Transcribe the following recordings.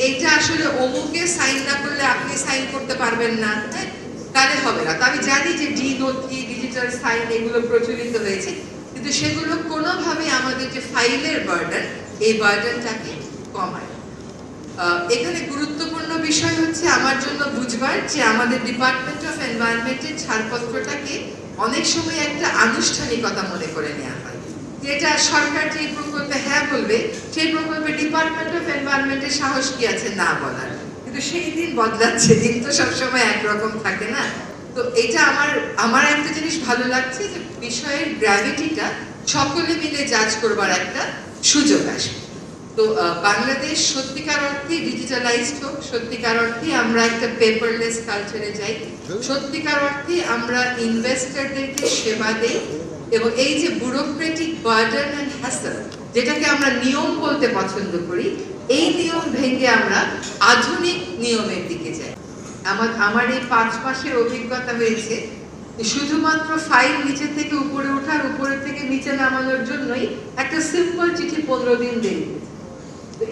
এইটা আসলে অমুকে সাইন না করলে আপনি সাইন করতে পারবেন না, তাহলে হবে না। তো আমি জানি যে নথি, ডিজিটাল সাইন এগুলো প্রচলিত হয়েছে, কিন্তু সেগুলো কোনোভাবে আমাদের যে ফাইলের বার্ডেন, এই বার্ডেনটাকে কমায়। এখানে গুরুত্বপূর্ণ বিষয় হচ্ছে আমার জন্য বুঝবার যে আমাদের ডিপার্টমেন্ট অফ এনভায়রনমেন্টের ছাড়পত্রটাকে অনেক সময় একটা আনুষ্ঠানিকতা মনে করে নেওয়া হয়। যেটা সরকার যে প্রকল্পে হ্যাঁ বলবে, সেই প্রকল্পে ডিপার্টমেন্ট অফ এনভায়রনমেন্টের সাহস কি আছে না বলার। কিন্তু সেই দিন বদলাচ্ছে, দিন তো সবসময় একরকম থাকে না। তো এটা আমার একটা জিনিস ভালো লাগছে যে বিষয়ের গ্র্যাভিটিটা সকলে মিলে জাজ করবার একটা সুযোগ আসবে। তো বাংলাদেশ সত্যিকার অর্থে ডিজিটালাইজড হোক, সত্যিকার অর্থে আমরা একটা পেপারলেস কালচারে যাই, সত্যিকার অর্থে আমরা ইনভেস্টরদেরকে সেবা দেই, এবং এই যে ব্যুরোক্রেটিক বার্ডেন এন্ড হ্যাসেল, যেটাকে আমরা নিয়ম বলতে পছন্দ করি, এই নিয়ম ভেঙে আমরা আধুনিক নিয়মের দিকে যাই। আমার এই 5 মাসের অভিজ্ঞতা হয়েছে শুধুমাত্র ফাইল নিচে থেকে উপরে ওঠার, উপরে থেকে নিচে নামানোর জন্যই একটা সিম্পল চিঠি 15 দিন দেরি।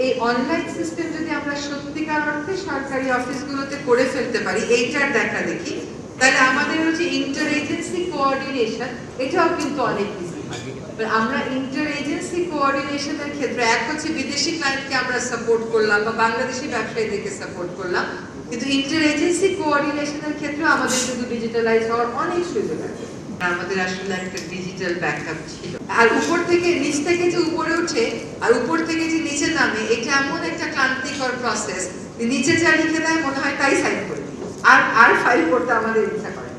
এই অনলাইন সিস্টেম যদি আমরা সত্যিকার অর্থে সরকারি অফিসগুলোতে করে ফেলতে পারি, এইটার দেখা দেখি, তাহলে আমাদের হচ্ছে ইন্টার এজেন্সি কোঅর্ডিনেশন, এটাও কিন্তু অনেক ইজি। আমরা ইন্টার এজেন্সি কোঅর্ডিনেশনের ক্ষেত্রে এক হচ্ছে বিদেশি ক্লায়েন্টকে আমরা সাপোর্ট করলাম বা বাংলাদেশি ব্যবসায়ীদেরকে সাপোর্ট করলাম, কিন্তু ইন্টার এজেন্সি কোঅর্ডিনেশনের ক্ষেত্রে আমাদের কিন্তু ডিজিটালাইজ হওয়ার অনেক সুযোগ আছে। আমাদের আসলে একটা ডিজিটাল ব্যাকআপ ছিল, আর উপর থেকে নিচ থেকে যে উপরে ওঠে আর উপর থেকে যে নিচে নামে, এটা এমন একটা ক্লান্তিকর প্রসেস। নিচে যা লিখে দেয় মনে হয় তাই সাইন করে দিই, আর ফাইল করতে আমাদের ইচ্ছা করে।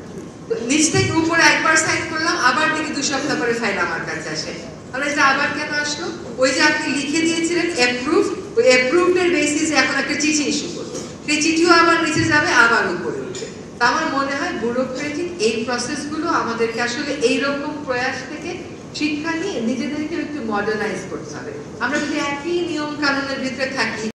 তো নিচ থেকে উপরে একবার সাইন করলাম, আবার দেখি 2 সপ্তাহ পরে ফাইল আমার কাছে আসে। তাহলে এটা আবার কেন আসলো? ওই যে আপনি লিখে দিয়েছিলেন অ্যাপ্রুভ, ওই অ্যাপ্রুভের বেসিসে এখন একটা চিঠি ইস্যু করবে, সেই চিঠিও আবার নিচে যাবে, আবার উপরে উঠবে। তা আমার মনে হয় ব্যুরোক্রেটিক এই প্রসেসগুলো আমাদেরকে আসলে এইরকম প্রয়াস থেকে শিক্ষা নিয়ে নিজেদেরকে একটু মডার্নাইজ করতে হবে। আমরা যদি একই নিয়ম কানুনের ভিতরে থাকি,